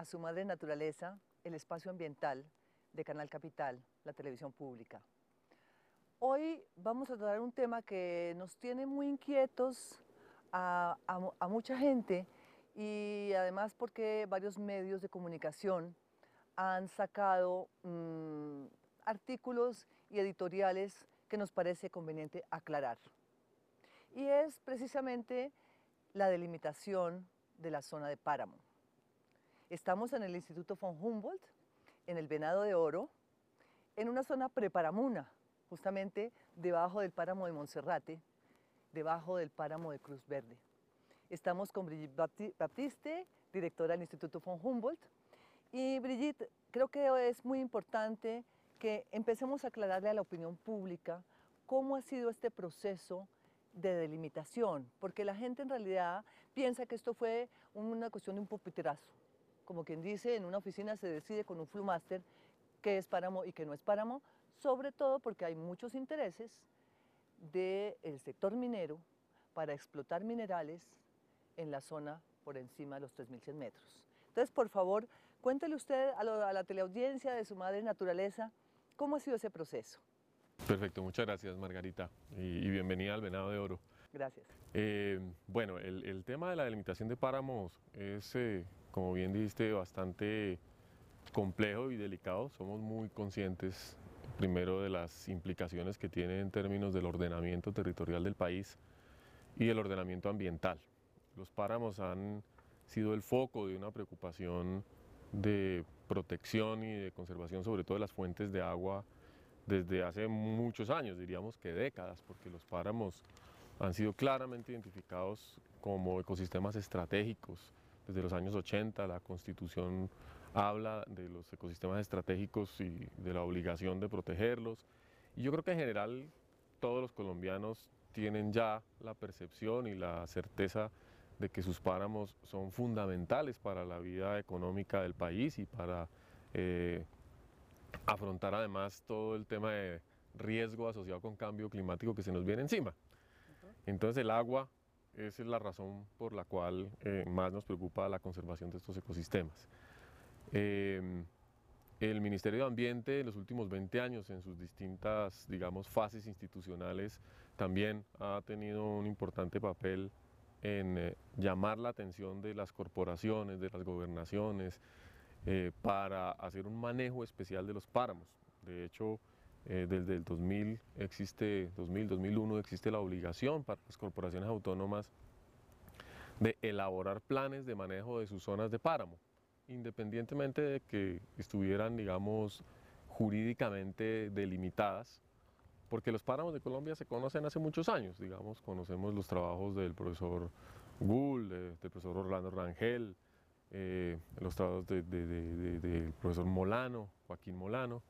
a su madre naturaleza, el espacio ambiental de Canal Capital, la televisión pública. Hoy vamos a tratar un tema que nos tiene muy inquietos a mucha gente y además porque varios medios de comunicación han sacado artículos y editoriales que nos parece conveniente aclarar. Y es precisamente la delimitación de la zona de páramo. Estamos en el Instituto von Humboldt, en el Venado de Oro, en una zona preparamuna, justamente debajo del páramo de Monserrate, debajo del páramo de Cruz Verde. Estamos con Brigitte Baptiste, directora del Instituto von Humboldt. Y Brigitte, creo que es muy importante que empecemos a aclararle a la opinión pública cómo ha sido este proceso de delimitación, porque la gente en realidad piensa que esto fue una cuestión de un pupitrazo. Como quien dice, en una oficina se decide con un flumáster qué es páramo y qué no es páramo, sobre todo porque hay muchos intereses del sector minero para explotar minerales en la zona por encima de los 3.100 metros. Entonces, por favor, cuéntele usted a la teleaudiencia de su madre naturaleza, ¿cómo ha sido ese proceso? Perfecto, muchas gracias Margarita y bienvenida al Venado de Oro. Gracias. Bueno, el tema de la delimitación de páramos es, como bien dijiste, bastante complejo y delicado. Somos muy conscientes, primero, de las implicaciones que tiene en términos del ordenamiento territorial del país y del ordenamiento ambiental. Los páramos han sido el foco de una preocupación de protección y de conservación, sobre todo de las fuentes de agua, desde hace muchos años, diríamos que décadas, porque los páramos han sido claramente identificados como ecosistemas estratégicos. Desde los años 80 la Constitución habla de los ecosistemas estratégicos y de la obligación de protegerlos. Y yo creo que en general todos los colombianos tienen ya la percepción y la certeza de que sus páramos son fundamentales para la vida económica del país y para afrontar además todo el tema de riesgo asociado con cambio climático que se nos viene encima. Entonces el agua es la razón por la cual más nos preocupa la conservación de estos ecosistemas. El Ministerio de Ambiente en los últimos 20 años, en sus distintas, digamos, fases institucionales, también ha tenido un importante papel en llamar la atención de las corporaciones, de las gobernaciones, para hacer un manejo especial de los páramos. De hecho, desde el 2001 existe la obligación para las corporaciones autónomas de elaborar planes de manejo de sus zonas de páramo, independientemente de que estuvieran, digamos, jurídicamente delimitadas, porque los páramos de Colombia se conocen hace muchos años, digamos, conocemos los trabajos del profesor Gould, del profesor Orlando Rangel, los trabajos del profesor Molano, Joaquín Molano,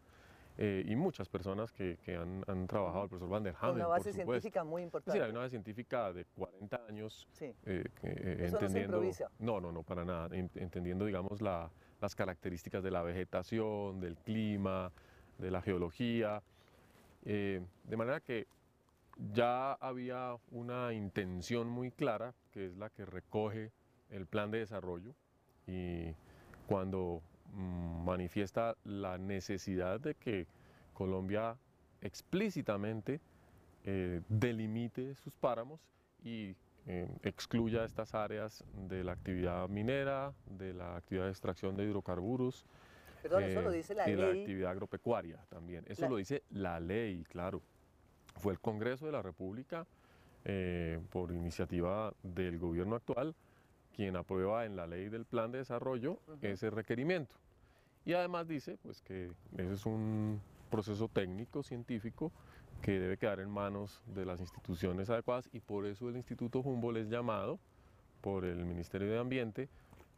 y muchas personas que han trabajado, el profesor Van der Hamen, Una base por supuesto. científica muy importante. Es decir, hay una base científica de 40 años, Sí. Eso no se improvisa. No, para nada, entendiendo, digamos, las características de la vegetación, del clima, de la geología, de manera que ya había una intención muy clara, que es la que recoge el plan de desarrollo, y cuando manifiesta la necesidad de que Colombia explícitamente delimite sus páramos y excluya estas áreas de la actividad minera, de la actividad de extracción de hidrocarburos, Perdón, eso lo dice la y ley. la actividad agropecuaria también. Eso lo dice la ley, claro. Fue el Congreso de la República, por iniciativa del gobierno actual, quien aprueba en la ley del plan de desarrollo ese requerimiento. Y además dice pues, que ese es un proceso técnico, científico, que debe quedar en manos de las instituciones adecuadas, y por eso el Instituto Humboldt es llamado por el Ministerio de Ambiente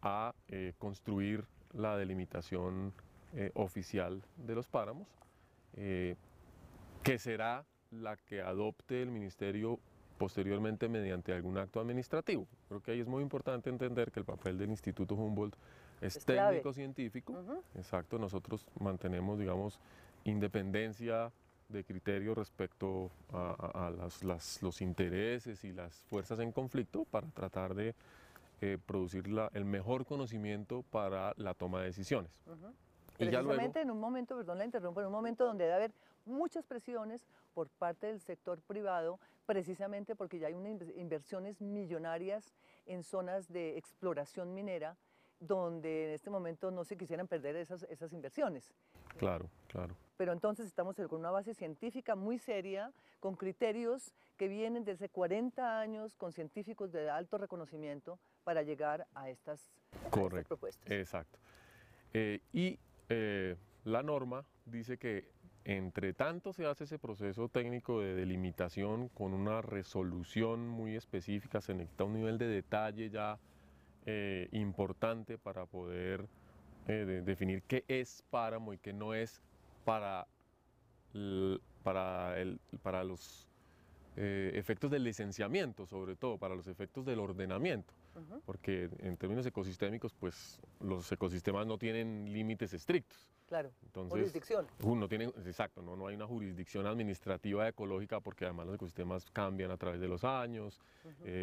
a construir la delimitación oficial de los páramos, que será la que adopte el Ministerio posteriormente mediante algún acto administrativo. Creo que ahí es muy importante entender que el papel del Instituto Humboldt es técnico-científico. Exacto, nosotros mantenemos, digamos, independencia de criterio respecto a los intereses y las fuerzas en conflicto para tratar de producir el mejor conocimiento para la toma de decisiones. Y precisamente en un momento, perdón la interrumpo, en un momento donde debe haber muchas presiones por parte del sector privado, precisamente porque ya hay unas inversiones millonarias en zonas de exploración minera, donde en este momento no se quisieran perder esas inversiones. Claro, claro. Pero entonces estamos con una base científica muy seria, con criterios que vienen desde 40 años, con científicos de alto reconocimiento para llegar a estas propuestas. Exacto. La norma dice que entre tanto se hace ese proceso técnico de delimitación con una resolución muy específica, se necesita un nivel de detalle ya importante para poder definir qué es páramo y qué no es para los efectos del licenciamiento, sobre todo para los efectos del ordenamiento, porque en términos ecosistémicos, pues los ecosistemas no tienen límites estrictos. Claro, entonces, jurisdicción. No tiene, exacto, no hay una jurisdicción administrativa ecológica porque además los ecosistemas cambian a través de los años,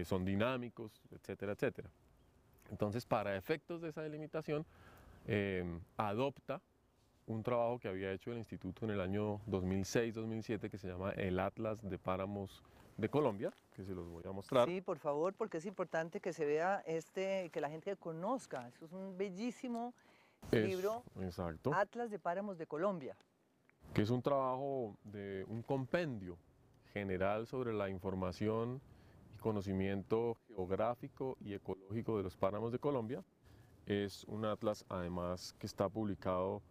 son dinámicos, etcétera, etcétera. Entonces, para efectos de esa delimitación, adopta un trabajo que había hecho el Instituto en el año 2006-2007 que se llama el Atlas de Páramos de Colombia, que se los voy a mostrar. Sí, por favor, porque es importante que se vea que la gente conozca. Eso es un bellísimo libro, exacto, Atlas de Páramos de Colombia. Que es un trabajo de un compendio general sobre la información y conocimiento geográfico y ecológico de los páramos de Colombia. Es un atlas, además, que está publicado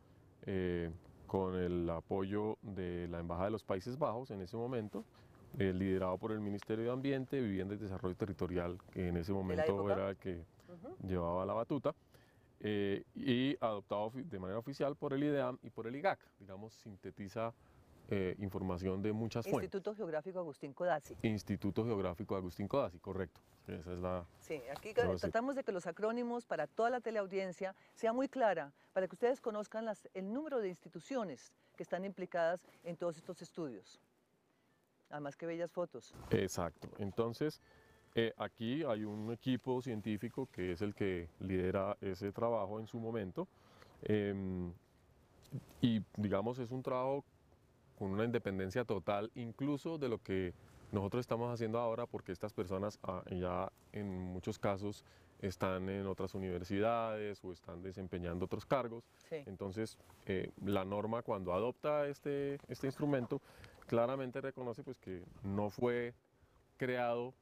con el apoyo de la Embajada de los Países Bajos en ese momento, liderado por el Ministerio de Ambiente, Vivienda y Desarrollo Territorial, que en ese momento era el que llevaba la batuta, y adoptado de manera oficial por el IDEAM y por el IGAC. Digamos, sintetiza información de muchas fuentes. Instituto Geográfico Agustín Codazzi. Instituto Geográfico Agustín Codazzi, correcto. Esa es la... Sí, aquí tratamos de que los acrónimos para toda la teleaudiencia sea muy clara, para que ustedes conozcan el número de instituciones que están implicadas en todos estos estudios. Además, qué bellas fotos. Exacto. Entonces, aquí hay un equipo científico que es el que lidera ese trabajo en su momento. Y digamos, es un trabajo con una independencia total, incluso de lo que nosotros estamos haciendo ahora, porque estas personas ya en muchos casos están en otras universidades o están desempeñando otros cargos. Sí. Entonces, la norma, cuando adopta este instrumento, claramente reconoce pues, que no fue creado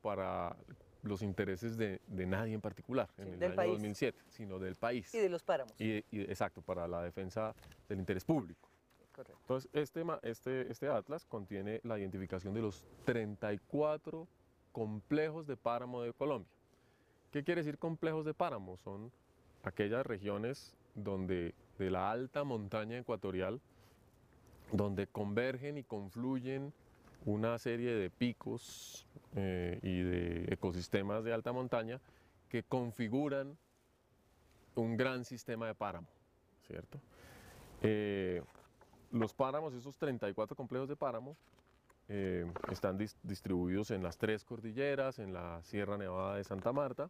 para los intereses de nadie en particular en el año 2007, sino del país. Y de los páramos. Exacto, para la defensa del interés público. Correcto. Entonces, este atlas contiene la identificación de los 34 complejos de páramo de Colombia. ¿Qué quiere decir complejos de páramo? Son aquellas regiones donde de la alta montaña ecuatorial, donde convergen y confluyen una serie de picos y de ecosistemas de alta montaña que configuran un gran sistema de páramo, ¿cierto? Los páramos, esos 34 complejos de páramo, están distribuidos en las 3 cordilleras, en la Sierra Nevada de Santa Marta.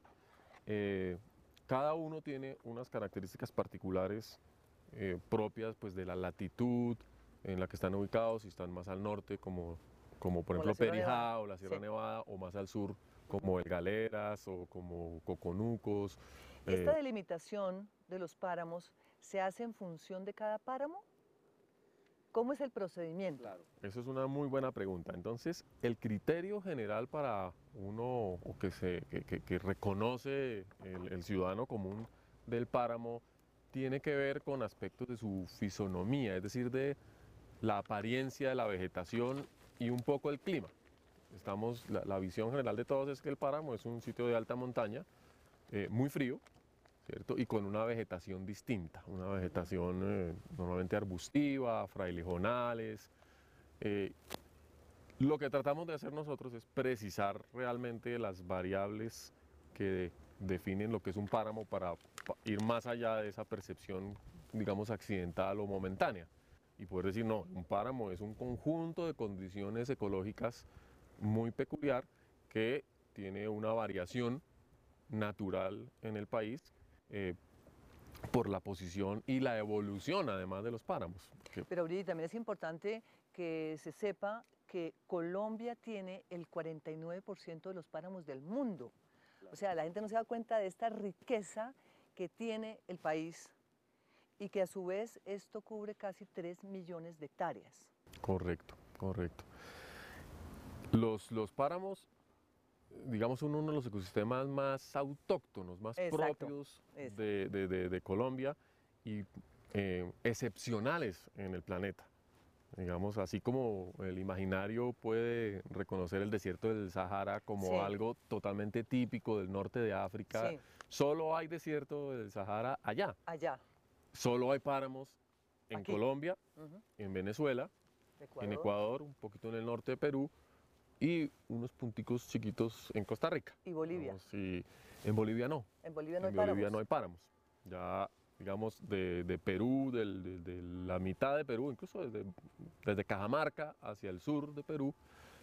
Cada uno tiene unas características particulares propias pues, de la latitud en la que están ubicados, si están más al norte, como por ejemplo Perijá o la Sierra Nevada, o más al sur, como el Galeras o como Coconucos. ¿Esta delimitación de los páramos se hace en función de cada páramo? ¿Cómo es el procedimiento? Claro, eso es una muy buena pregunta. Entonces, el criterio general para uno que reconoce el ciudadano común del páramo tiene que ver con aspectos de su fisonomía, es decir, de la apariencia de la vegetación y un poco el clima. La visión general de todos es que el páramo es un sitio de alta montaña, muy frío, ¿cierto? Y con una vegetación distinta, una vegetación normalmente arbustiva, frailejonales. Lo que tratamos de hacer nosotros es precisar realmente las variables que definen lo que es un páramo para ir más allá de esa percepción, digamos, accidental o momentánea. Y poder decir, no, un páramo es un conjunto de condiciones ecológicas muy peculiar que tiene una variación natural en el país por la posición y la evolución además de los páramos. Pero Brigitte, también es importante que se sepa que Colombia tiene el 49% de los páramos del mundo. O sea, la gente no se da cuenta de esta riqueza que tiene el país y que a su vez esto cubre casi 3 millones de hectáreas. Correcto, correcto. Los páramos, digamos, son uno de los ecosistemas más autóctonos, más propios de Colombia y excepcionales en el planeta. Digamos, así como el imaginario puede reconocer el desierto del Sahara como algo totalmente típico del norte de África, solo hay desierto del Sahara allá. Solo hay páramos en Colombia, en Venezuela, en Ecuador, un poquito en el norte de Perú y unos punticos chiquitos en Costa Rica. ¿Y Bolivia? Sí, en Bolivia no. ¿En Bolivia no hay páramos? En Bolivia páramos? no hay páramos. Ya, digamos, de Perú, de la mitad de Perú, incluso desde Cajamarca hacia el sur de Perú,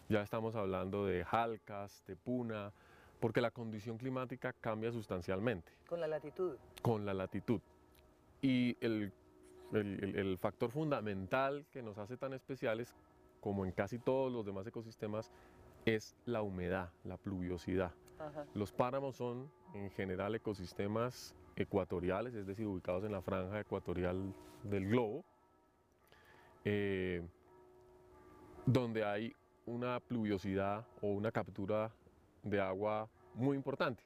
ya estamos hablando de Jalcas, de Puna, porque la condición climática cambia sustancialmente. ¿Con la latitud? Con la latitud. Y el factor fundamental que nos hace tan especiales, como en casi todos los demás ecosistemas, es la humedad, la pluviosidad. Los páramos son en general ecosistemas ecuatoriales, es decir, ubicados en la franja ecuatorial del globo, donde hay una pluviosidad o una captura de agua muy importante,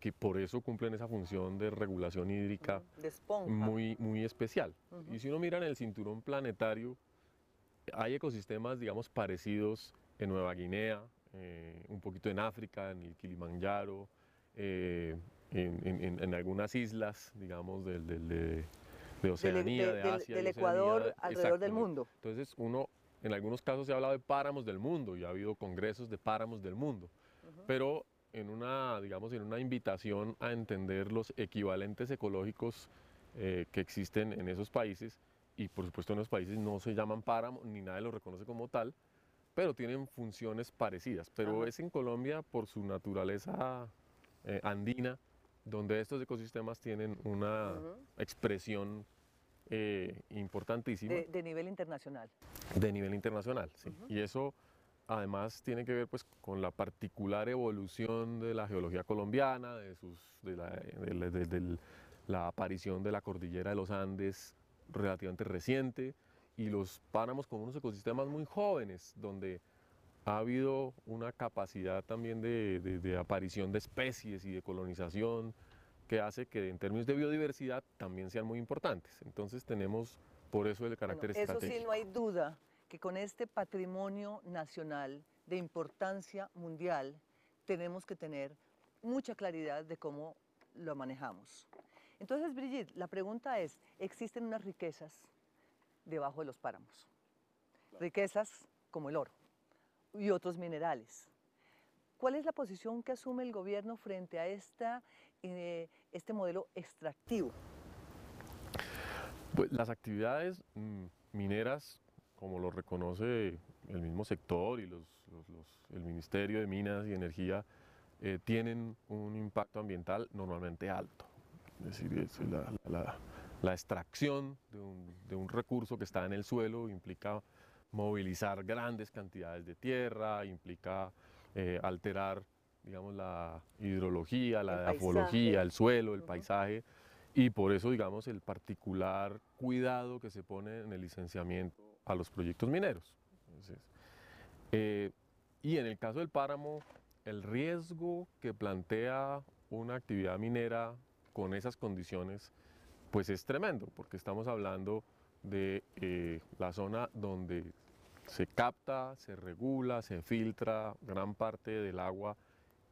que por eso cumplen esa función de regulación hídrica de esponja. muy especial. Y si uno mira en el cinturón planetario, hay ecosistemas, digamos, parecidos en Nueva Guinea, un poquito en África, en el Kilimanjaro, en algunas islas, digamos, de Oceanía, de Asia. Del Ecuador alrededor del mundo. Entonces, uno, en algunos casos se ha hablado de páramos del mundo y ha habido congresos de páramos del mundo, pero en una, digamos, en una invitación a entender los equivalentes ecológicos que existen en esos países, y por supuesto en los países no se llaman páramo, ni nadie lo reconoce como tal, pero tienen funciones parecidas. Pero es en Colombia, por su naturaleza andina, donde estos ecosistemas tienen una expresión importantísima. De nivel internacional. De nivel internacional, sí. Y eso además tiene que ver pues, con la particular evolución de la geología colombiana, de la aparición de la cordillera de los Andes relativamente reciente, y los páramos como unos ecosistemas muy jóvenes, donde ha habido una capacidad también de aparición de especies y de colonización que hace que en términos de biodiversidad también sean muy importantes. Entonces tenemos por eso el carácter estratégico. Eso sí, no hay duda que con este patrimonio nacional de importancia mundial tenemos que tener mucha claridad de cómo lo manejamos. Entonces, Brigitte, la pregunta es, ¿existen unas riquezas debajo de los páramos? Riquezas como el oro y otros minerales. ¿Cuál es la posición que asume el gobierno frente a este modelo extractivo? Pues las actividades mineras, como lo reconoce el mismo sector y el Ministerio de Minas y Energía, tienen un impacto ambiental normalmente alto. Es decir, la extracción de un recurso que está en el suelo implica movilizar grandes cantidades de tierra, implica alterar, digamos, la hidrología, la edafología, el suelo, el paisaje, y por eso, digamos, el particular cuidado que se pone en el licenciamiento a los proyectos mineros. Entonces, y en el caso del páramo, el riesgo que plantea una actividad minera con esas condiciones, pues es tremendo, porque estamos hablando de la zona donde se capta, se regula, se filtra gran parte del agua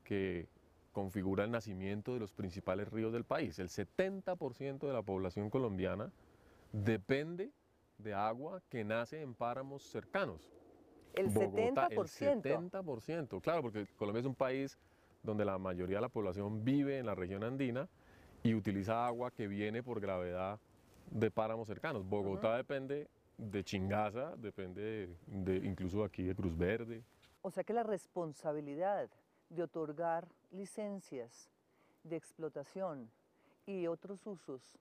que configura el nacimiento de los principales ríos del país. El 70% de la población colombiana depende de agua que nace en páramos cercanos. ¿El Bogotá, 70%? El 70%, claro, porque Colombia es un país donde la mayoría de la población vive en la región andina y utiliza agua que viene por gravedad de páramos cercanos. Bogotá depende de Chingaza, depende incluso aquí de Cruz Verde. O sea que la responsabilidad de otorgar licencias de explotación y otros usos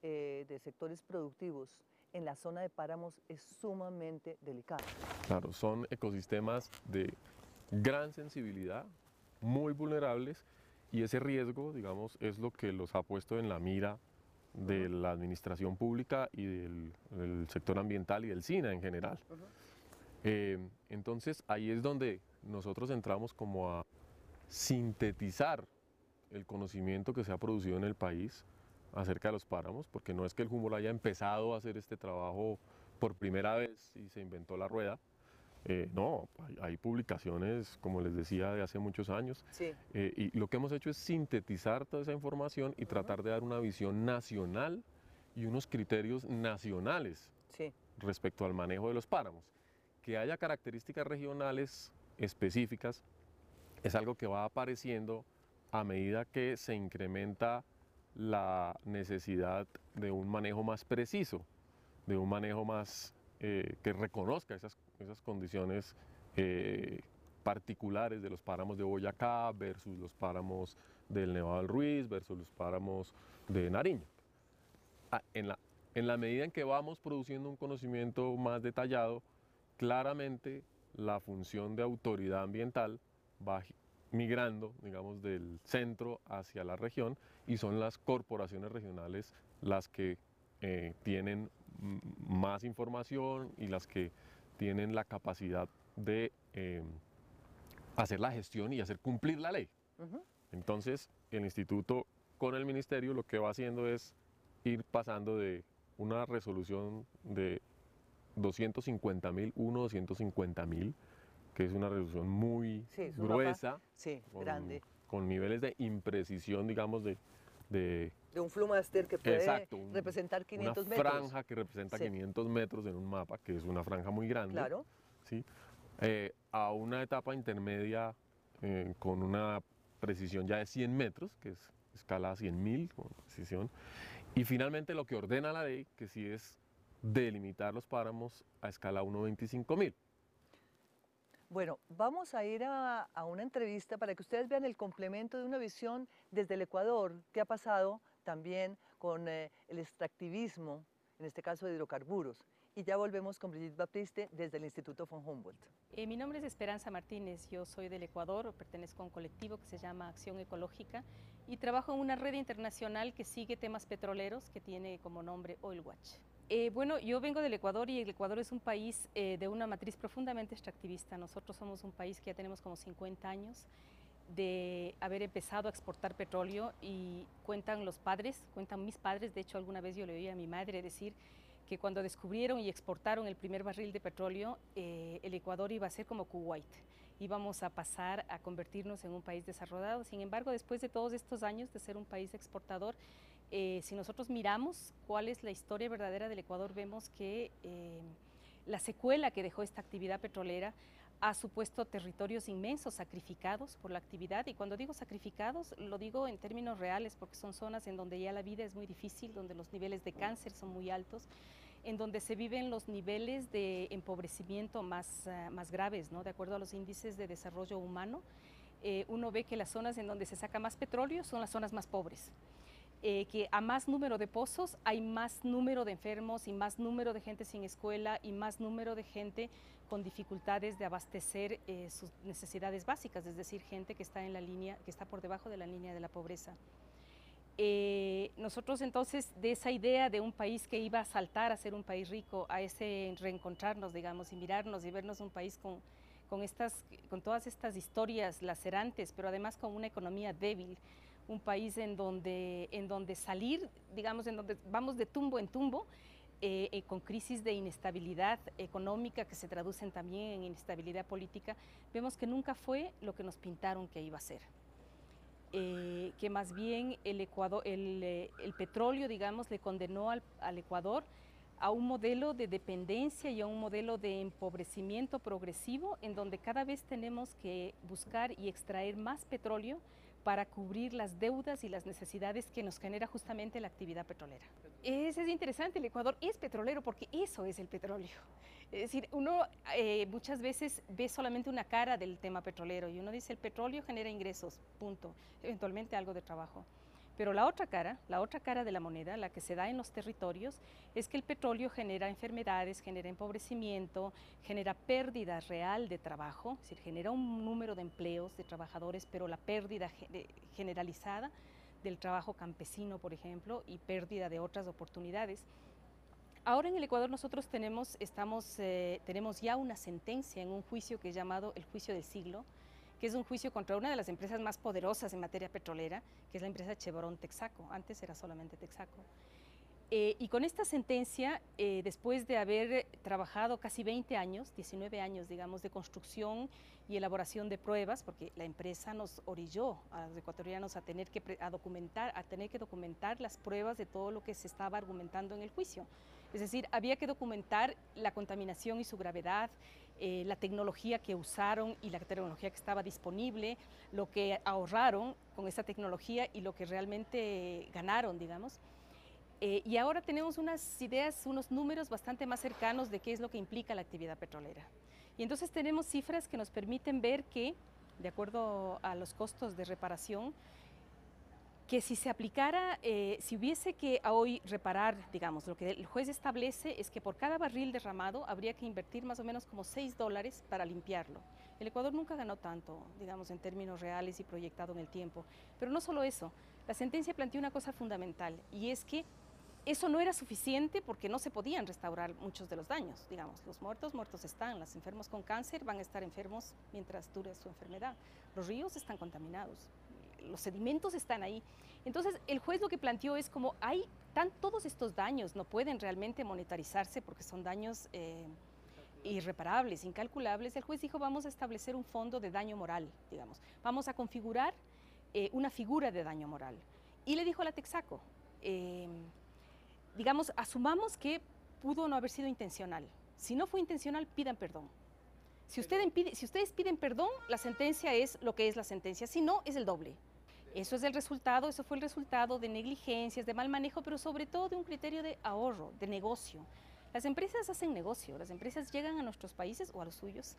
de sectores productivos en la zona de páramos es sumamente delicado. Claro, son ecosistemas de gran sensibilidad, muy vulnerables, y ese riesgo, digamos, es lo que los ha puesto en la mira de la administración pública y del sector ambiental y del SINA en general. Entonces ahí es donde nosotros entramos como a sintetizar el conocimiento que se ha producido en el país acerca de los páramos, porque no es que el Humboldt haya empezado a hacer este trabajo por primera vez y se inventó la rueda. No, hay publicaciones, como les decía, de hace muchos años. Sí. Y lo que hemos hecho es sintetizar toda esa información y tratar de dar una visión nacional y unos criterios nacionales Sí. respecto al manejo de los páramos. Que haya características regionales específicas es algo que va apareciendo a medida que se incrementa la necesidad de un manejo más preciso, de un manejo más que reconozca esas condiciones particulares de los páramos de Boyacá versus los páramos del Nevado del Ruiz versus los páramos de Nariño. En la medida en que vamos produciendo un conocimiento más detallado, claramente la función de autoridad ambiental va migrando, digamos, del centro hacia la región, y son las corporaciones regionales las que tienen más información y las que tienen la capacidad de hacer la gestión y hacer cumplir la ley. Entonces, el instituto con el ministerio lo que va haciendo es ir pasando de una resolución de 250.000, 250.000, que es una resolución muy gruesa, grande, con niveles de imprecisión, digamos, de un flumáster que puede representar 500 metros. Una franja que representa 500 metros en un mapa, que es una franja muy grande. Claro. ¿Sí? A una etapa intermedia con una precisión ya de 100 metros, que es escala 100.000 con precisión. Y finalmente lo que ordena la ley, que sí es delimitar los páramos a escala 1.25.000. Bueno, vamos a ir a una entrevista para que ustedes vean el complemento de una visión desde el Ecuador, que ha pasado también con el extractivismo, en este caso de hidrocarburos. Y ya volvemos con Brigitte Baptiste desde el Instituto von Humboldt. Mi nombre es Esperanza Martínez, yo soy del Ecuador, pertenezco a un colectivo que se llama Acción Ecológica y trabajo en una red internacional que sigue temas petroleros que tiene como nombre Oil Watch. Bueno, yo vengo del Ecuador y el Ecuador es un país de una matriz profundamente extractivista. Nosotros somos un país que ya tenemos como 50 años de haber empezado a exportar petróleo y cuentan mis padres, de hecho alguna vez yo le oí a mi madre decir que cuando descubrieron y exportaron el primer barril de petróleo, el Ecuador iba a ser como Kuwait, íbamos a pasar a convertirnos en un país desarrollado. Sin embargo, después de todos estos años de ser un país exportador, si nosotros miramos cuál es la historia verdadera del Ecuador, vemos que la secuela que dejó esta actividad petrolera ha supuesto territorios inmensos sacrificados por la actividad, y cuando digo sacrificados lo digo en términos reales porque son zonas en donde ya la vida es muy difícil, donde los niveles de cáncer son muy altos, en donde se viven los niveles de empobrecimiento más graves, ¿no? De acuerdo a los índices de desarrollo humano, uno ve que las zonas en donde se saca más petróleo son las zonas más pobres. Que a más número de pozos hay más número de enfermos y más número de gente sin escuela y más número de gente con dificultades de abastecer sus necesidades básicas, es decir, gente que está en la línea, que está por debajo de la línea de la pobreza. Nosotros entonces, de esa idea de un país que iba a saltar a ser un país rico, a ese reencontrarnos, digamos, y mirarnos y vernos un país con todas estas historias lacerantes, pero además con una economía débil, un país en donde salir, digamos, en donde vamos de tumbo en tumbo, con crisis de inestabilidad económica que se traducen también en inestabilidad política, vemos que nunca fue lo que nos pintaron que iba a ser. Que más bien el petróleo, digamos, le condenó al Ecuador a un modelo de dependencia y a un modelo de empobrecimiento progresivo, en donde cada vez tenemos que buscar y extraer más petróleo para cubrir las deudas y las necesidades que nos genera justamente la actividad petrolera. Es interesante, el Ecuador es petrolero porque eso es el petróleo. Es decir, uno muchas veces ve solamente una cara del tema petrolero y uno dice el petróleo genera ingresos, punto, eventualmente algo de trabajo. Pero la otra cara de la moneda, la que se da en los territorios, es que el petróleo genera enfermedades, genera empobrecimiento, genera pérdida real de trabajo, es decir, genera un número de empleos de trabajadores, pero la pérdida generalizada del trabajo campesino, por ejemplo, y pérdida de otras oportunidades. Ahora en el Ecuador nosotros tenemos ya una sentencia en un juicio que es llamado el juicio del siglo, que es un juicio contra una de las empresas más poderosas en materia petrolera, que es la empresa Chevron Texaco, antes era solamente Texaco. Y con esta sentencia, después de haber trabajado casi 20 años, 19 años, digamos, de construcción y elaboración de pruebas, porque la empresa nos orilló a los ecuatorianos a tener que documentar las pruebas de todo lo que se estaba argumentando en el juicio. Es decir, había que documentar la contaminación y su gravedad, la tecnología que usaron y la tecnología que estaba disponible, lo que ahorraron con esa tecnología y lo que realmente ganaron, digamos. Y ahora tenemos unas ideas, unos números bastante más cercanos de qué es lo que implica la actividad petrolera. Y entonces tenemos cifras que nos permiten ver que, de acuerdo a los costos de reparación, que si se aplicara, si hubiese que hoy reparar, digamos, lo que el juez establece es que por cada barril derramado habría que invertir más o menos como $6 para limpiarlo. El Ecuador nunca ganó tanto, digamos, en términos reales y proyectado en el tiempo. Pero no solo eso, la sentencia plantea una cosa fundamental, y es que eso no era suficiente porque no se podían restaurar muchos de los daños, digamos, los muertos están, los enfermos con cáncer van a estar enfermos mientras dure su enfermedad, los ríos están contaminados, los sedimentos están ahí. Entonces el juez lo que planteó es como todos estos daños no pueden realmente monetarizarse porque son daños irreparables, incalculables. El juez dijo vamos a establecer un fondo de daño moral, digamos, vamos a configurar una figura de daño moral. Y le dijo a la Texaco, digamos, asumamos que pudo no haber sido intencional. Si no fue intencional, pidan perdón. Si ustedes piden perdón, la sentencia es lo que es la sentencia. Si no, es el doble. Eso fue el resultado de negligencias, de mal manejo, pero sobre todo de un criterio de ahorro, de negocio. Las empresas hacen negocio, las empresas llegan a nuestros países o a los suyos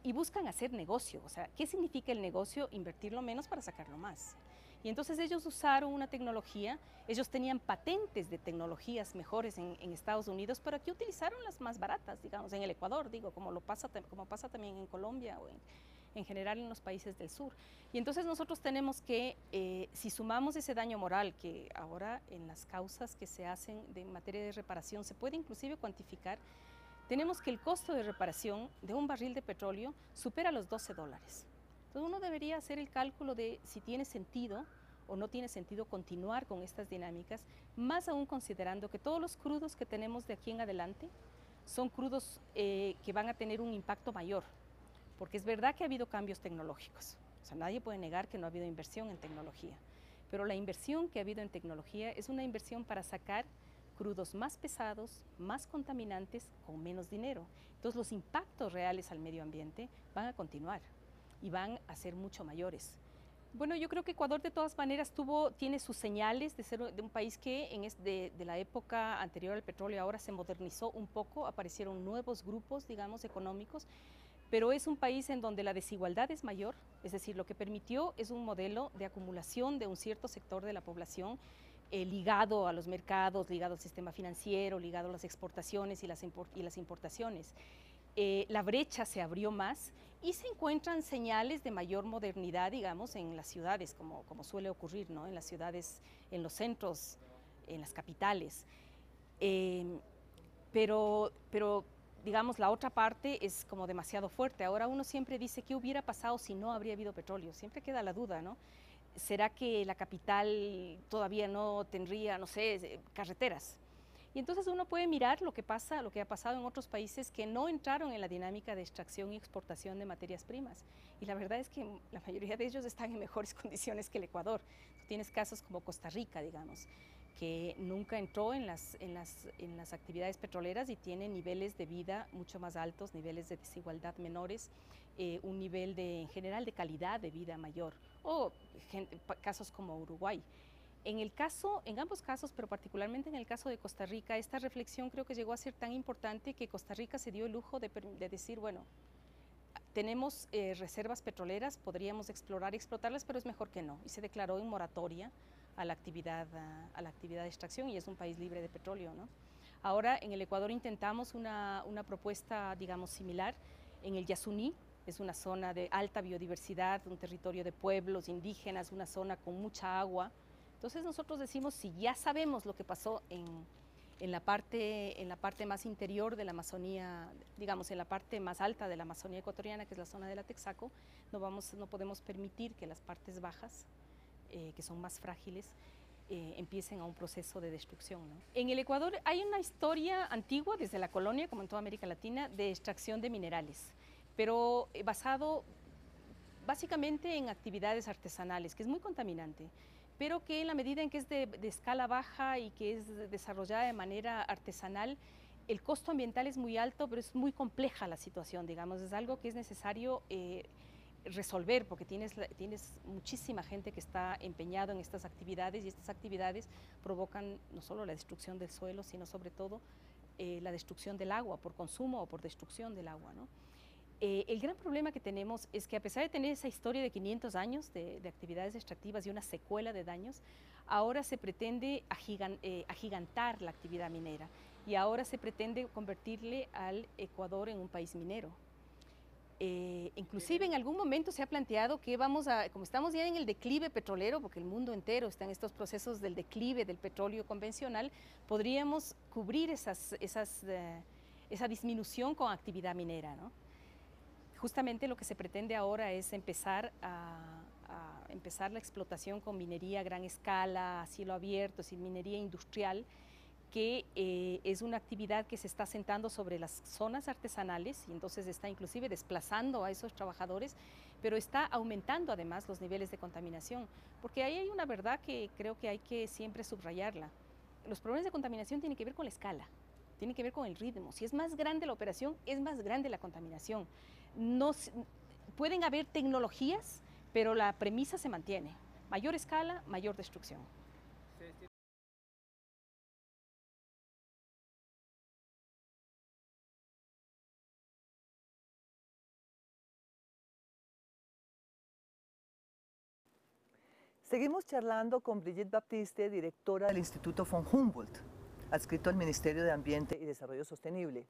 y buscan hacer negocio. O sea, ¿qué significa el negocio? Invertirlo menos para sacarlo más. Y entonces ellos usaron una tecnología, ellos tenían patentes de tecnologías mejores en Estados Unidos, pero aquí utilizaron las más baratas, digamos, en el Ecuador, digo, como pasa también en Colombia o en general en los países del sur. Y entonces nosotros tenemos que, si sumamos ese daño moral, que ahora en las causas que se hacen en materia de reparación se puede inclusive cuantificar, tenemos que el costo de reparación de un barril de petróleo supera los $12. Entonces uno debería hacer el cálculo de si tiene sentido o no tiene sentido continuar con estas dinámicas, más aún considerando que todos los crudos que tenemos de aquí en adelante son crudos que van a tener un impacto mayor, porque es verdad que ha habido cambios tecnológicos, o sea, nadie puede negar que no ha habido inversión en tecnología, pero la inversión que ha habido en tecnología es una inversión para sacar crudos más pesados, más contaminantes, con menos dinero. Entonces los impactos reales al medio ambiente van a continuar y van a ser mucho mayores. Bueno, yo creo que Ecuador de todas maneras tiene sus señales de ser de un país que de la época anterior al petróleo ahora se modernizó un poco, aparecieron nuevos grupos, digamos, económicos, pero es un país en donde la desigualdad es mayor, es decir, lo que permitió es un modelo de acumulación de un cierto sector de la población ligado a los mercados, ligado al sistema financiero, ligado a las exportaciones y las importaciones. La brecha se abrió más y se encuentran señales de mayor modernidad, digamos, en las ciudades, como suele ocurrir, ¿no? En las ciudades, en los centros, en las capitales. Pero, digamos, la otra parte es como demasiado fuerte. Ahora uno siempre dice, ¿qué hubiera pasado si no habría habido petróleo? Siempre queda la duda, ¿no? ¿Será que la capital todavía no tendría, no sé, carreteras? Y entonces uno puede mirar lo que ha pasado en otros países que no entraron en la dinámica de extracción y exportación de materias primas. Y la verdad es que la mayoría de ellos están en mejores condiciones que el Ecuador. Tú tienes casos como Costa Rica, digamos, que nunca entró en las actividades petroleras y tiene niveles de vida mucho más altos, niveles de desigualdad menores, un nivel en general de calidad de vida mayor. O casos como Uruguay. En ambos casos, pero particularmente en el caso de Costa Rica, esta reflexión creo que llegó a ser tan importante que Costa Rica se dio el lujo de decir, bueno, tenemos reservas petroleras, podríamos explorar y explotarlas, pero es mejor que no. Y se declaró en moratoria a la actividad de extracción, y es un país libre de petróleo, ¿no? Ahora en el Ecuador intentamos una propuesta, digamos, similar en el Yasuní. Es una zona de alta biodiversidad, un territorio de pueblos indígenas, una zona con mucha agua. Entonces nosotros decimos, si ya sabemos lo que pasó en la parte más interior de la Amazonía, digamos, en la parte más alta de la Amazonía ecuatoriana, que es la zona de la Texaco, no podemos permitir que las partes bajas, que son más frágiles, empiecen a un proceso de destrucción, ¿no? En el Ecuador hay una historia antigua, desde la colonia, como en toda América Latina, de extracción de minerales, pero basado básicamente en actividades artesanales, que es muy contaminante, pero que en la medida en que es de escala baja y que es desarrollada de manera artesanal, el costo ambiental es muy alto, pero es muy compleja la situación, digamos, es algo que es necesario resolver, porque tienes muchísima gente que está empeñado en estas actividades, y estas actividades provocan no solo la destrucción del suelo, sino sobre todo la destrucción del agua, por consumo o por destrucción del agua, ¿no? El gran problema que tenemos es que, a pesar de tener esa historia de 500 años de actividades extractivas y una secuela de daños, ahora se pretende agigantar la actividad minera, y ahora se pretende convertirle al Ecuador en un país minero. Inclusive en algún momento se ha planteado que como estamos ya en el declive petrolero, porque el mundo entero está en estos procesos del declive del petróleo convencional, podríamos cubrir esa disminución con actividad minera, ¿no? Justamente lo que se pretende ahora es empezar la explotación con minería a gran escala, a cielo abierto, sin minería industrial, que es una actividad que se está asentando sobre las zonas artesanales, y entonces está inclusive desplazando a esos trabajadores, pero está aumentando además los niveles de contaminación, porque ahí hay una verdad que creo que hay que siempre subrayarla. Los problemas de contaminación tienen que ver con la escala, tienen que ver con el ritmo. Si es más grande la operación, es más grande la contaminación. Pueden haber tecnologías, pero la premisa se mantiene: mayor escala, mayor destrucción. Seguimos charlando con Brigitte Baptiste, directora del Instituto von Humboldt, adscrito al Ministerio de Ambiente y Desarrollo Sostenible.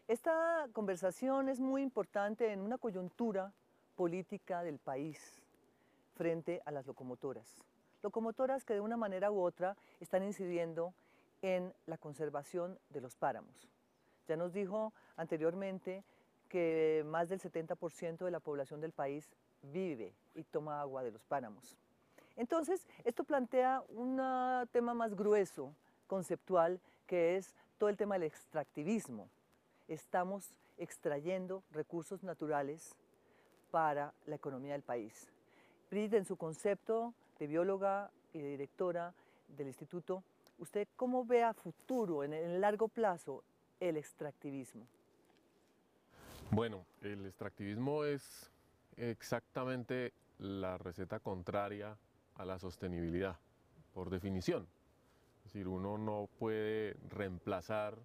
Esta conversación es muy importante en una coyuntura política del país frente a las locomotoras. Locomotoras que de una manera u otra están incidiendo en la conservación de los páramos. Ya nos dijo anteriormente que más del 70% de la población del país vive y toma agua de los páramos. Entonces, esto plantea un tema más grueso, conceptual, que es todo el tema del extractivismo. Estamos extrayendo recursos naturales para la economía del país. Brigitte, en su concepto de bióloga y de directora del instituto, ¿usted cómo ve a futuro, en el largo plazo, el extractivismo? Bueno, el extractivismo es exactamente la receta contraria a la sostenibilidad, por definición. Es decir, uno no puede reemplazar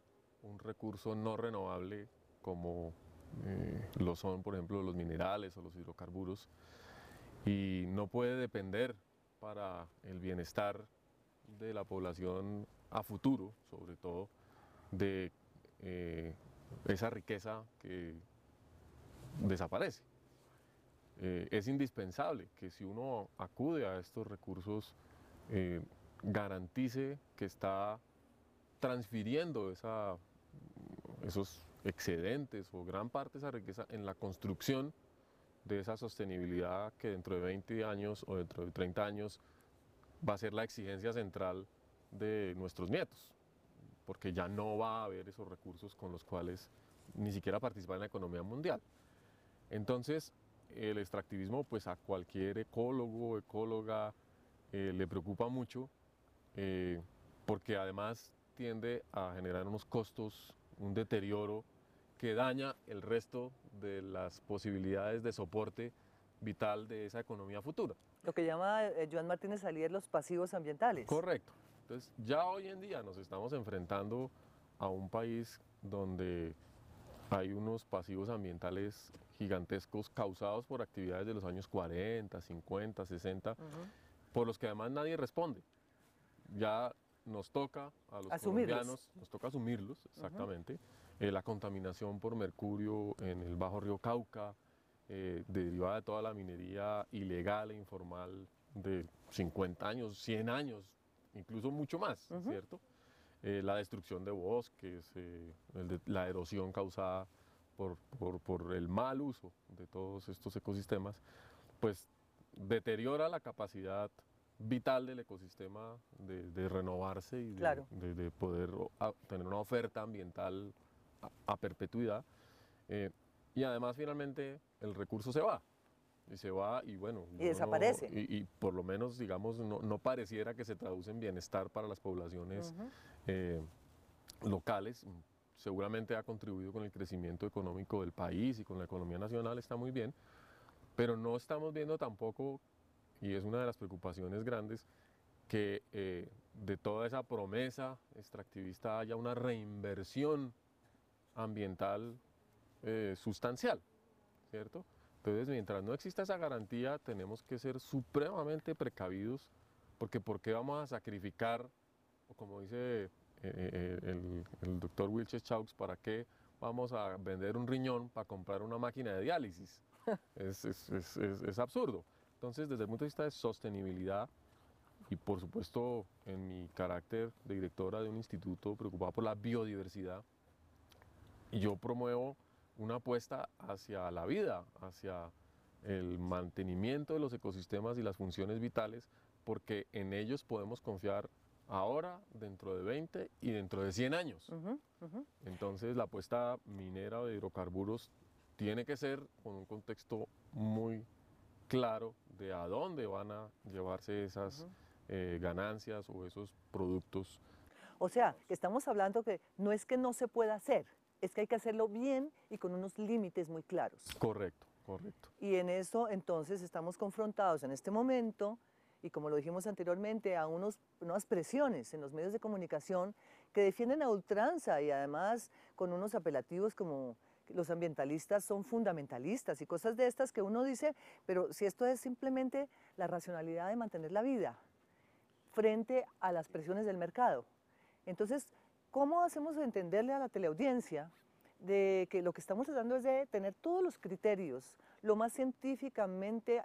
un recurso no renovable como lo son, por ejemplo, los minerales o los hidrocarburos, y no puede depender para el bienestar de la población a futuro, sobre todo, de esa riqueza que desaparece. Es indispensable que, si uno acude a estos recursos, garantice que está transfiriendo esos excedentes o gran parte de esa riqueza en la construcción de esa sostenibilidad que dentro de 20 años o dentro de 30 años va a ser la exigencia central de nuestros nietos, porque ya no va a haber esos recursos con los cuales ni siquiera participar en la economía mundial. Entonces, el extractivismo, pues, a cualquier ecólogo, ecóloga, le preocupa mucho, porque además tiende a generar unos costos, un deterioro que daña el resto de las posibilidades de soporte vital de esa economía futura. Lo que llama Joan Martínez Alier los pasivos ambientales. Correcto. Entonces, ya hoy en día nos estamos enfrentando a un país donde hay unos pasivos ambientales gigantescos causados por actividades de los años 40, 50, 60, por los que además nadie responde. Ya nos toca a los colombianos, nos toca asumirlos, exactamente. La contaminación por mercurio en el Bajo Río Cauca, derivada de toda la minería ilegal e informal de 50 años, 100 años, incluso mucho más, ¿cierto? La destrucción de bosques, la erosión causada por el mal uso de todos estos ecosistemas, pues deteriora la capacidad vital del ecosistema de renovarse y de poder tener una oferta ambiental a perpetuidad. Y además finalmente el recurso se va. Y se va y bueno... Y desaparece. Y por lo menos, digamos, no pareciera que se traduce en bienestar para las poblaciones locales. Seguramente ha contribuido con el crecimiento económico del país y con la economía nacional, está muy bien. Pero no estamos viendo tampoco, y es una de las preocupaciones grandes, que de toda esa promesa extractivista haya una reinversión ambiental sustancial, ¿cierto? Entonces, mientras no exista esa garantía, tenemos que ser supremamente precavidos, porque ¿por qué vamos a sacrificar, o como dice el doctor Wilches Chaux, para qué vamos a vender un riñón para comprar una máquina de diálisis? Es absurdo. Entonces, desde el punto de vista de sostenibilidad, y por supuesto en mi carácter de directora de un instituto preocupado por la biodiversidad, yo promuevo una apuesta hacia la vida, hacia el mantenimiento de los ecosistemas y las funciones vitales, porque en ellos podemos confiar ahora, dentro de 20 y dentro de 100 años. Entonces la apuesta minera o de hidrocarburos tiene que ser con un contexto muy claro de a dónde van a llevarse esas ganancias o esos productos. O sea, que estamos hablando que no es que no se pueda hacer, es que hay que hacerlo bien y con unos límites muy claros. Correcto, correcto. Y en eso entonces estamos confrontados en este momento, y como lo dijimos anteriormente, a unas presiones en los medios de comunicación que defienden a ultranza y además con unos apelativos como los ambientalistas son fundamentalistas y cosas de estas que uno dice, pero si esto es simplemente la racionalidad de mantener la vida frente a las presiones del mercado. Entonces, ¿cómo hacemos entenderle a la teleaudiencia de que lo que estamos tratando es de tener todos los criterios lo más científicamente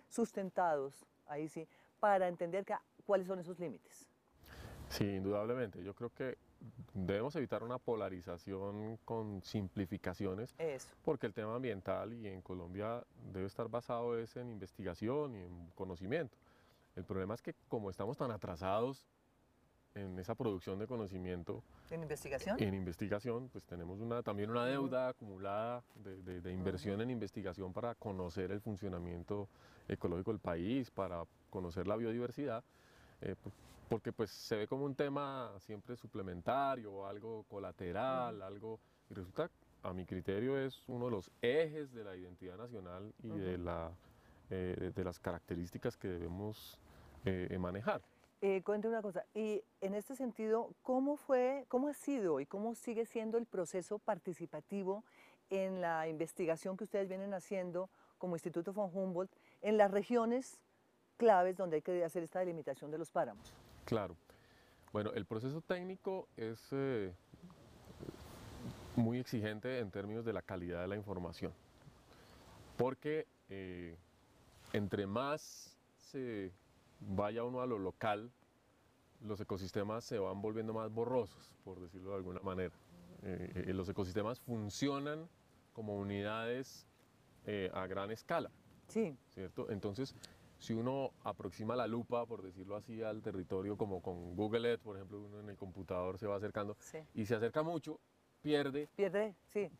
sustentados, ahí sí, para entender cuáles son esos límites? Sí, indudablemente. Yo creo que debemos evitar una polarización con simplificaciones, porque el tema ambiental y en Colombia debe estar basado en investigación y en conocimiento. El problema es que como estamos tan atrasados en esa producción de conocimiento. ¿En investigación? En investigación, pues tenemos también una deuda acumulada de inversión en investigación para conocer el funcionamiento ecológico del país, para conocer la biodiversidad, porque pues se ve como un tema siempre suplementario, algo colateral, algo, y resulta, a mi criterio, es uno de los ejes de la identidad nacional y de las características que debemos manejar. Cuénteme una cosa, y en este sentido, ¿cómo ha sido y cómo sigue siendo el proceso participativo en la investigación que ustedes vienen haciendo como Instituto von Humboldt en las regiones claves donde hay que hacer esta delimitación de los páramos? Claro. Bueno, el proceso técnico es muy exigente en términos de la calidad de la información, porque entre más se vaya uno a lo local, los ecosistemas se van volviendo más borrosos, por decirlo de alguna manera. Los ecosistemas funcionan como unidades a gran escala, sí, ¿cierto? Entonces, si uno aproxima la lupa, por decirlo así, al territorio, como con Google Earth, por ejemplo, uno en el computador se va acercando y se acerca mucho, pierde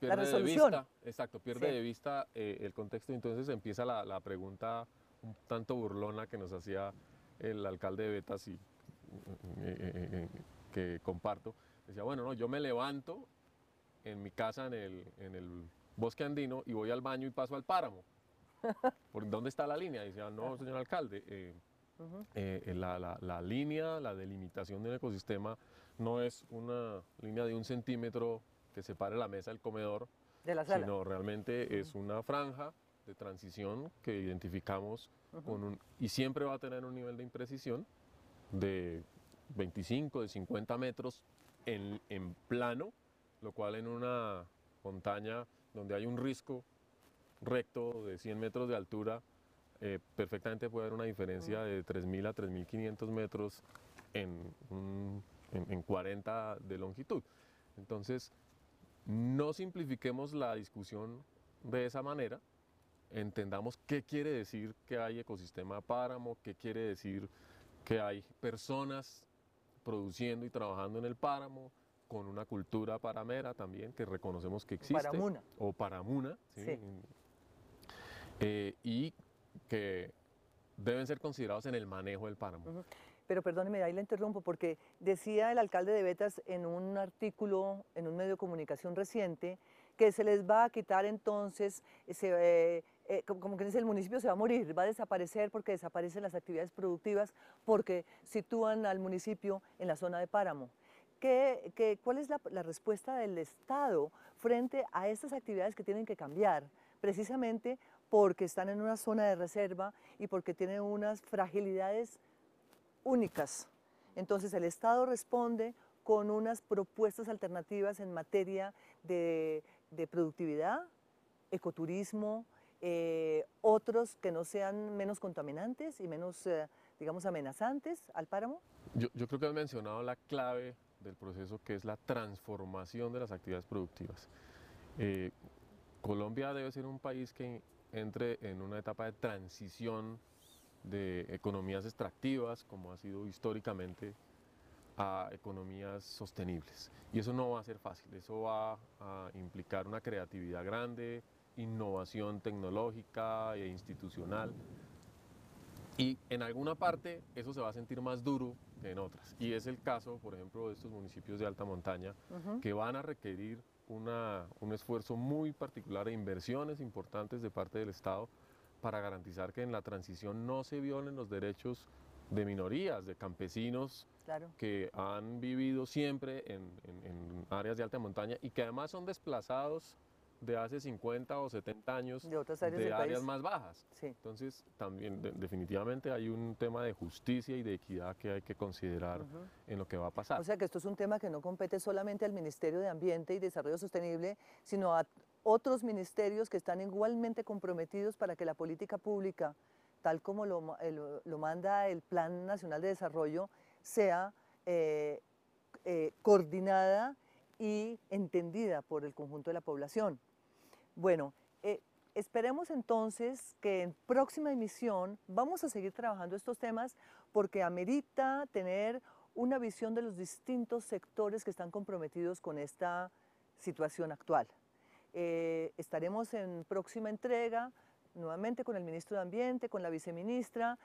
la resolución. De vista, exacto, pierde de vista el contexto. Entonces empieza la pregunta un tanto burlona que nos hacía el alcalde de Betas y que comparto. Decía, bueno, no, yo me levanto en mi casa en el bosque andino y voy al baño y paso al páramo. ¿Por dónde está la línea? Y decía, no, señor alcalde, la línea, la delimitación del ecosistema no es una línea de 1 centímetro que separe la mesa del comedor, De la sala. sino realmente es una franja de transición que identificamos y siempre va a tener un nivel de imprecisión de 25, de 50 metros en plano, lo cual en una montaña donde hay un risco recto de 100 metros de altura, perfectamente puede haber una diferencia de 3.000 a 3.500 metros en 40 de longitud. Entonces, no simplifiquemos la discusión de esa manera, entendamos qué quiere decir que hay ecosistema páramo, qué quiere decir que hay personas produciendo y trabajando en el páramo, con una cultura paramera también, que reconocemos que existe. Paramuna. O paramuna, ¿sí? Sí. Y que deben ser considerados en el manejo del páramo. Pero perdóneme, ahí le interrumpo, porque decía el alcalde de Betas en un artículo, en un medio de comunicación reciente, que se les va a quitar entonces, como que dice, el municipio se va a morir, va a desaparecer porque desaparecen las actividades productivas, porque sitúan al municipio en la zona de páramo. ¿Cuál es la respuesta del Estado frente a estas actividades que tienen que cambiar? Precisamente porque están en una zona de reserva y porque tienen unas fragilidades únicas. Entonces el Estado responde con unas propuestas alternativas en materia de productividad, ecoturismo, otros que no sean menos contaminantes y menos, digamos, amenazantes al páramo. Yo creo que has mencionado la clave del proceso, que es la transformación de las actividades productivas. Colombia debe ser un país que entre en una etapa de transición de economías extractivas, como ha sido históricamente, a economías sostenibles. Y eso no va a ser fácil, eso va a implicar una creatividad grande, innovación tecnológica e institucional. Y en alguna parte eso se va a sentir más duro que en otras. Y es el caso, por ejemplo, de estos municipios de alta montaña, que van a requerir un esfuerzo muy particular e inversiones importantes de parte del Estado para garantizar que en la transición no se violen los derechos de minorías, de campesinos, claro, que han vivido siempre en áreas de alta montaña y que además son desplazados de hace 50 o 70 años de otras áreas de del áreas país. más bajas. Sí. Entonces, también definitivamente hay un tema de justicia y de equidad que hay que considerar en lo que va a pasar. O sea que esto es un tema que no compete solamente al Ministerio de Ambiente y Desarrollo Sostenible, sino a otros ministerios que están igualmente comprometidos para que la política pública, tal como lo manda el Plan Nacional de Desarrollo, sea coordinada y entendida por el conjunto de la población. Bueno, esperemos entonces que en próxima emisión vamos a seguir trabajando estos temas porque amerita tener una visión de los distintos sectores que están comprometidos con esta situación actual. Estaremos en próxima entrega nuevamente con el ministro de Ambiente, con la viceministra,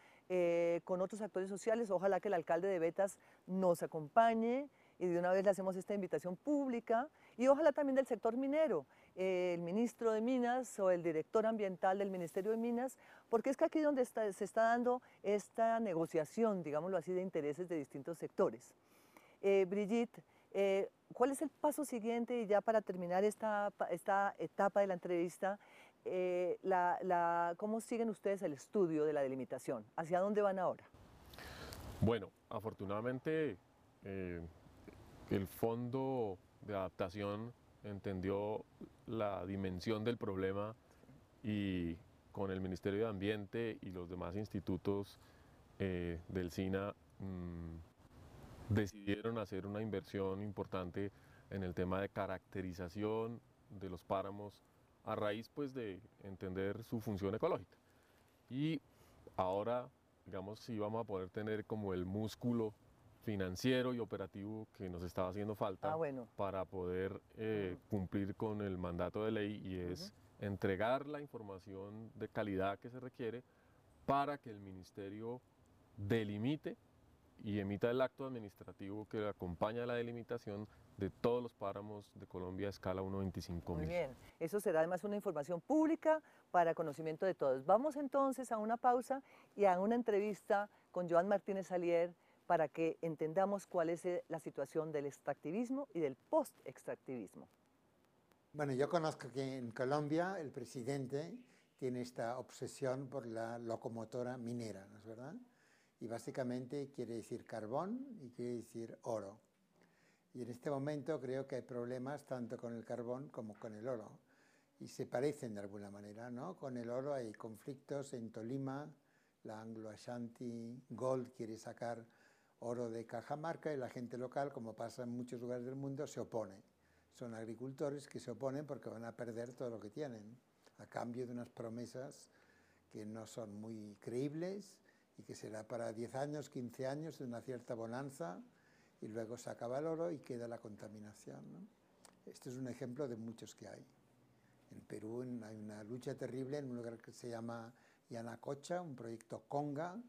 con otros actores sociales. Ojalá que el alcalde de Betas nos acompañe y de una vez le hacemos esta invitación pública, y ojalá también del sector minero, el ministro de Minas o el director ambiental del Ministerio de Minas, porque es que aquí donde se está dando esta negociación, digámoslo así, de intereses de distintos sectores. Brigitte, ¿cuál es el paso siguiente? Y ya para terminar esta etapa de la entrevista, ¿cómo siguen ustedes el estudio de la delimitación? ¿Hacia dónde van ahora? Bueno, afortunadamente el Fondo de Adaptación entendió la dimensión del problema y con el Ministerio de Ambiente y los demás institutos del SINA decidieron hacer una inversión importante en el tema de caracterización de los páramos a raíz pues de entender su función ecológica. Y ahora, digamos, sí vamos a poder tener como el músculo financiero y operativo que nos estaba haciendo falta para poder cumplir con el mandato de ley, y es entregar la información de calidad que se requiere para que el ministerio delimite y emita el acto administrativo que acompaña a la delimitación de todos los páramos de Colombia a escala Muy 1.25.000. bien, eso será además una información pública para conocimiento de todos. Vamos entonces a una pausa y a una entrevista con Joan Martínez Alier para que entendamos cuál es la situación del extractivismo y del post-extractivismo. Bueno, yo conozco que en Colombia el presidente tiene esta obsesión por la locomotora minera, ¿no es verdad? Y básicamente quiere decir carbón y quiere decir oro. Y en este momento creo que hay problemas tanto con el carbón como con el oro. Y se parecen de alguna manera, ¿no? Con el oro hay conflictos en Tolima, la Anglo Ashanti Gold quiere sacar oro de Cajamarca y la gente local, como pasa en muchos lugares del mundo, se opone. Son agricultores que se oponen porque van a perder todo lo que tienen, a cambio de unas promesas que no son muy creíbles y que será para 10 años, 15 años de una cierta bonanza y luego se acaba el oro y queda la contaminación, ¿no? Este es un ejemplo de muchos que hay. En Perú hay una lucha terrible en un lugar que se llama Yanacocha, un proyecto Conga,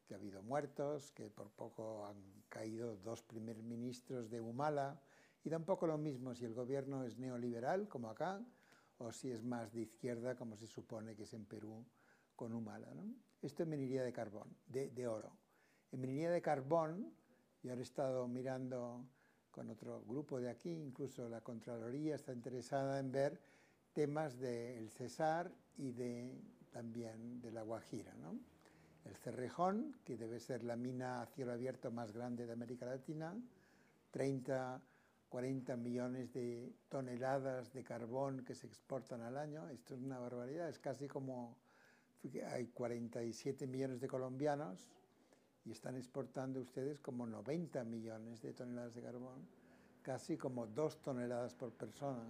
que ha habido muertos, que por poco han caído 2 primeros ministros de Humala, y da un poco lo mismo si el gobierno es neoliberal, como acá, o si es más de izquierda, como se supone que es en Perú con Humala, ¿no? Esto es minería de carbón, de oro. En minería de carbón, yo he estado mirando con otro grupo de aquí, incluso la Contraloría está interesada en ver temas del Cesar y también de la Guajira, ¿no? El Cerrejón, que debe ser la mina a cielo abierto más grande de América Latina, 40 millones de toneladas de carbón que se exportan al año. Esto es una barbaridad, es casi como hay 47 millones de colombianos y están exportando ustedes como 90 millones de toneladas de carbón, casi como 2 toneladas por persona,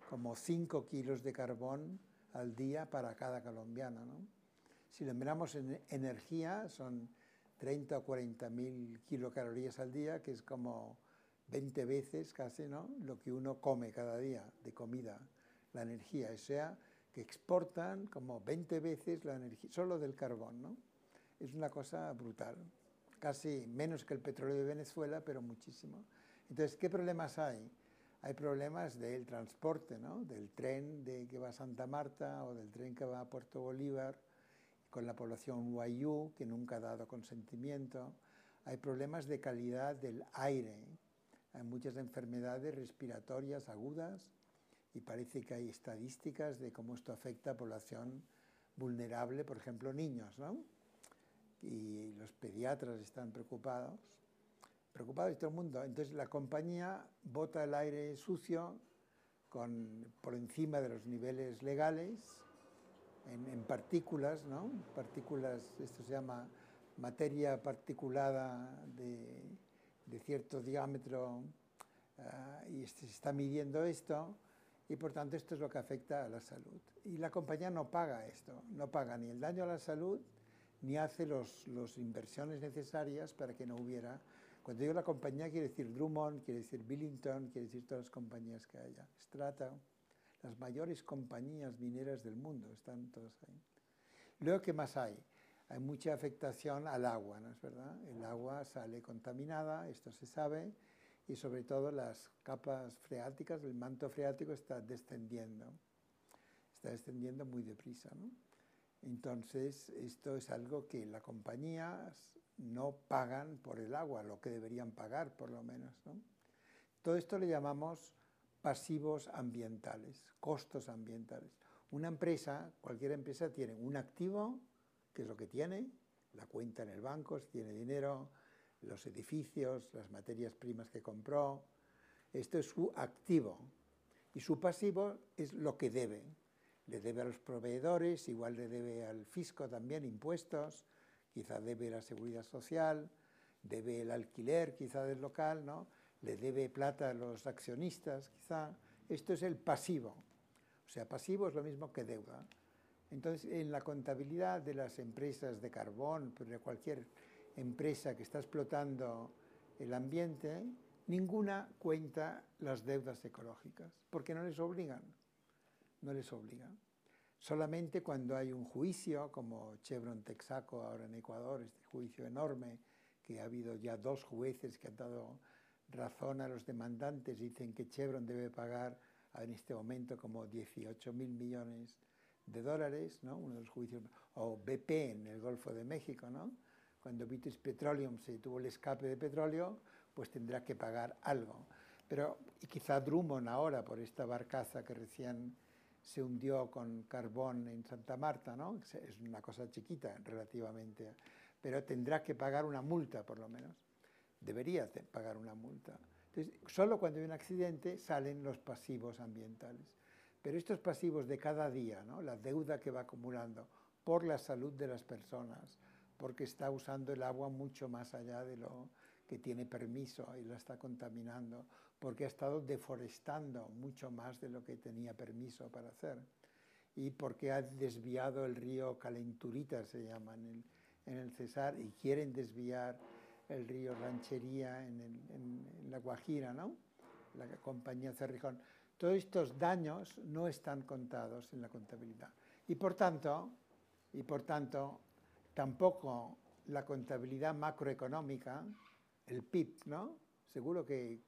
como 5 kilos de carbón al día para cada colombiano, ¿no? Si lo miramos en energía, son 30 o 40 mil kilocalorías al día, que es como 20 veces casi, ¿no?, lo que uno come cada día de comida, la energía. O sea, que exportan como 20 veces la energía, solo del carbón, ¿no? Es una cosa brutal, casi menos que el petróleo de Venezuela, pero muchísimo. Entonces, ¿qué problemas hay? Hay problemas del transporte, ¿no?, del tren que va a Santa Marta o del tren que va a Puerto Bolívar, con la población Wayuu, que nunca ha dado consentimiento. Hay problemas de calidad del aire. Hay muchas enfermedades respiratorias agudas y parece que hay estadísticas de cómo esto afecta a población vulnerable, por ejemplo, niños, ¿no? Y los pediatras están preocupados y todo el mundo. Entonces la compañía bota el aire sucio por encima de los niveles legales, en partículas, ¿no? Partículas, esto se llama materia particulada de cierto diámetro, y se está midiendo esto, y por tanto esto es lo que afecta a la salud. Y la compañía no paga esto, no paga ni el daño a la salud, ni hace las inversiones necesarias para que no hubiera. Cuando digo la compañía, quiere decir Drummond, quiere decir Billington, quiere decir todas las compañías que haya, Strata. Las mayores compañías mineras del mundo están todas ahí. Luego, ¿qué más hay? Hay mucha afectación al agua, ¿no es verdad? El agua sale contaminada, esto se sabe, y sobre todo las capas freáticas, el manto freático está descendiendo muy deprisa, ¿no? Entonces, esto es algo que las compañías no pagan por el agua, lo que deberían pagar por lo menos, ¿no? Todo esto le llamamos pasivos ambientales, costos ambientales. Una empresa, cualquier empresa, tiene un activo, que es lo que tiene, la cuenta en el banco, si tiene dinero, los edificios, las materias primas que compró. Esto es su activo. Y su pasivo es lo que debe. Le debe a los proveedores, igual le debe al fisco también impuestos, quizá debe la seguridad social, debe el alquiler quizá del local, ¿no? Le debe plata a los accionistas, quizá. Esto es el pasivo. O sea, pasivo es lo mismo que deuda. Entonces, en la contabilidad de las empresas de carbón, pero de cualquier empresa que está explotando el ambiente, ninguna cuenta las deudas ecológicas, porque no les obligan. No les obligan. Solamente cuando hay un juicio, como Chevron Texaco ahora en Ecuador, este juicio enorme, que ha habido ya 2 jueces que han dado razón a los demandantes, dicen que Chevron debe pagar en este momento como 18.000 millones de dólares, ¿no? Uno de los juicios, o BP en el Golfo de México, ¿no? Cuando British Petroleum se tuvo el escape de petróleo, pues tendrá que pagar algo. Pero y quizá Drummond ahora, por esta barcaza que recién se hundió con carbón en Santa Marta, ¿no? Es una cosa chiquita relativamente, pero tendrá que pagar una multa por lo menos. Debería pagar una multa. Entonces, solo cuando hay un accidente salen los pasivos ambientales. Pero estos pasivos de cada día, ¿no? La deuda que va acumulando por la salud de las personas, porque está usando el agua mucho más allá de lo que tiene permiso y la está contaminando, porque ha estado deforestando mucho más de lo que tenía permiso para hacer, y porque ha desviado el río Calenturita, se llama en el Cesar, y quieren desviar el río Ranchería en La Guajira, ¿no? La compañía Cerrijón. Todos estos daños no están contados en la contabilidad. Y por tanto, tampoco la contabilidad macroeconómica, el PIB, ¿no? Seguro que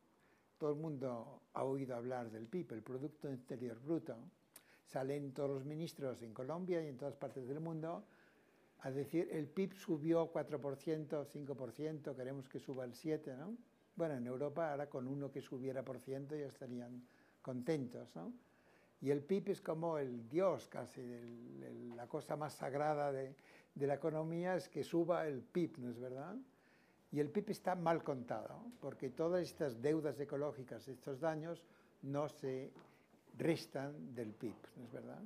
todo el mundo ha oído hablar del PIB, el Producto Interior Bruto. Salen todos los ministros en Colombia y en todas partes del mundo a decir el PIB subió 4%, 5%, queremos que suba el 7%, ¿no? Bueno, en Europa ahora con uno que subiera por ciento ya estarían contentos, ¿no? Y el PIB es como el Dios casi, la cosa más sagrada de la economía es que suba el PIB, ¿no es verdad? Y el PIB está mal contado, porque todas estas deudas ecológicas, estos daños, no se restan del PIB, ¿no es verdad?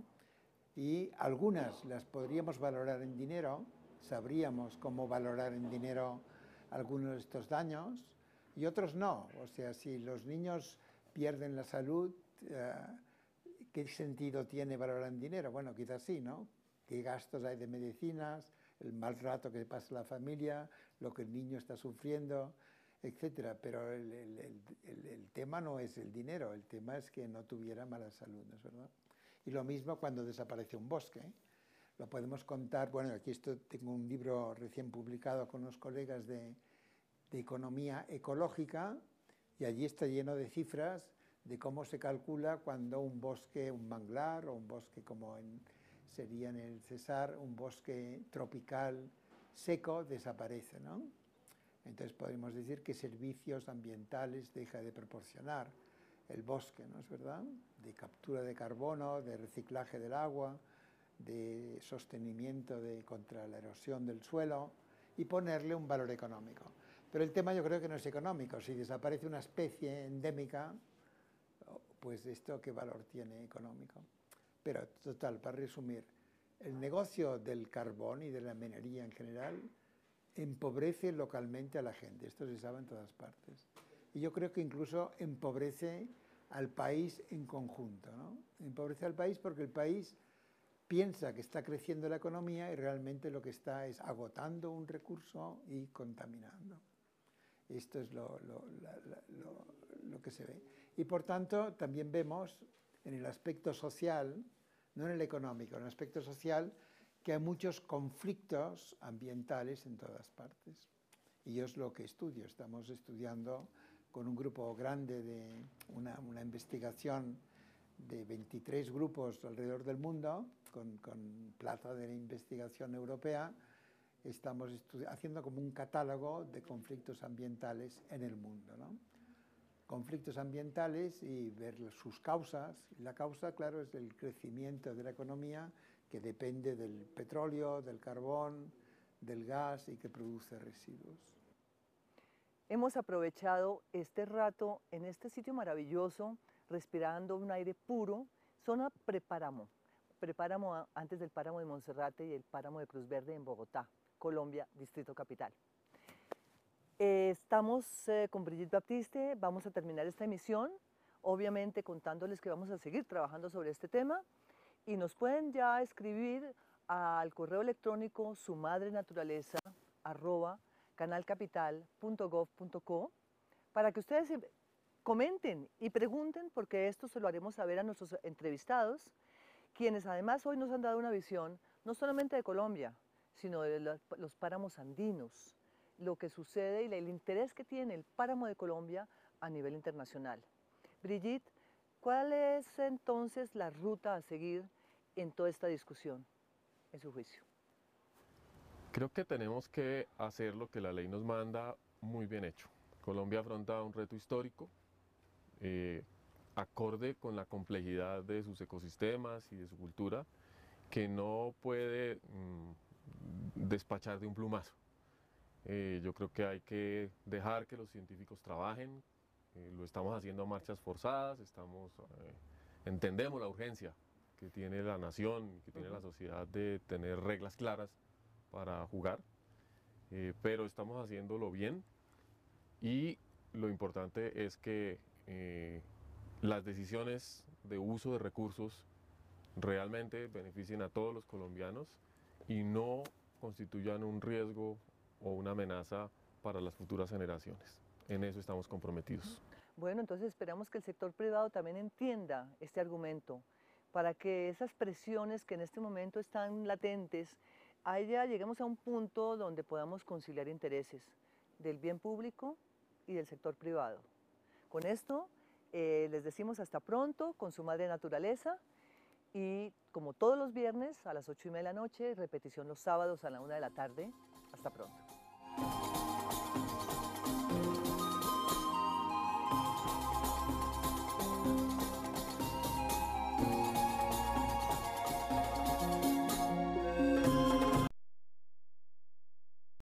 Y algunas las podríamos valorar en dinero, sabríamos cómo valorar en dinero algunos de estos daños, y otros no. O sea, si los niños pierden la salud, ¿qué sentido tiene valorar en dinero? Bueno, quizás sí, ¿no? ¿Qué gastos hay de medicinas, el mal rato que pasa la familia, lo que el niño está sufriendo, etcétera? Pero el tema no es el dinero, el tema es que no tuviera mala salud, ¿no es verdad? Y lo mismo cuando desaparece un bosque. Lo podemos contar, bueno, aquí tengo un libro recién publicado con unos colegas de economía ecológica, y allí está lleno de cifras de cómo se calcula cuando un bosque, un manglar, o un bosque como sería en el Cesar, un bosque tropical seco, desaparece, ¿no? Entonces podemos decir que servicios ambientales deja de proporcionar el bosque, ¿no es verdad? De captura de carbono, de reciclaje del agua, de sostenimiento contra la erosión del suelo, y ponerle un valor económico. Pero el tema yo creo que no es económico. Si desaparece una especie endémica, pues esto qué valor tiene económico. Pero total, para resumir, el negocio del carbón y de la minería en general empobrece localmente a la gente. Esto se sabe en todas partes. Y yo creo que incluso empobrece al país en conjunto, ¿no? Empobrece al país porque el país piensa que está creciendo la economía y realmente lo que está es agotando un recurso y contaminando. Esto es lo que se ve. Y por tanto también vemos en el aspecto social, no en el económico, en el aspecto social, que hay muchos conflictos ambientales en todas partes. Y es lo que estudio. Estamos estudiando con un grupo grande de una investigación de 23 grupos alrededor del mundo, con plaza de investigación europea. Estamos haciendo como un catálogo de conflictos ambientales en el mundo, ¿no? Conflictos ambientales y ver sus causas. La causa, claro, es el crecimiento de la economía, que depende del petróleo, del carbón, del gas y que produce residuos. Hemos aprovechado este rato en este sitio maravilloso, respirando un aire puro, zona prepáramo. Prepáramo antes del páramo de Monserrate y el páramo de Cruz Verde en Bogotá, Colombia, Distrito Capital. Estamos con Brigitte Baptiste, vamos a terminar esta emisión, obviamente contándoles que vamos a seguir trabajando sobre este tema, y nos pueden ya escribir al correo electrónico sumadrenaturaleza@canalcapital.gov.co para que ustedes comenten y pregunten, porque esto se lo haremos saber a nuestros entrevistados, quienes además hoy nos han dado una visión no solamente de Colombia, sino de los páramos andinos, lo que sucede y el interés que tiene el páramo de Colombia a nivel internacional. Brigitte, ¿cuál es entonces la ruta a seguir en toda esta discusión, en su juicio? Creo que tenemos que hacer lo que la ley nos manda muy bien hecho. Colombia afronta un reto histórico, acorde con la complejidad de sus ecosistemas y de su cultura, que no puede despachar de un plumazo. Yo creo que hay que dejar que los científicos trabajen, lo estamos haciendo a marchas forzadas, entendemos la urgencia que tiene la nación, que tiene la sociedad de tener reglas claras para jugar, pero estamos haciéndolo bien y lo importante es que las decisiones de uso de recursos realmente beneficien a todos los colombianos y no constituyan un riesgo o una amenaza para las futuras generaciones. En eso estamos comprometidos. Bueno, entonces esperamos que el sector privado también entienda este argumento para que esas presiones que en este momento están latentes, allá lleguemos a un punto donde podamos conciliar intereses del bien público y del sector privado. Con esto les decimos hasta pronto con su madre naturaleza y como todos los viernes a las 8:30 de la noche, repetición los sábados a la 1 de la tarde. Hasta pronto.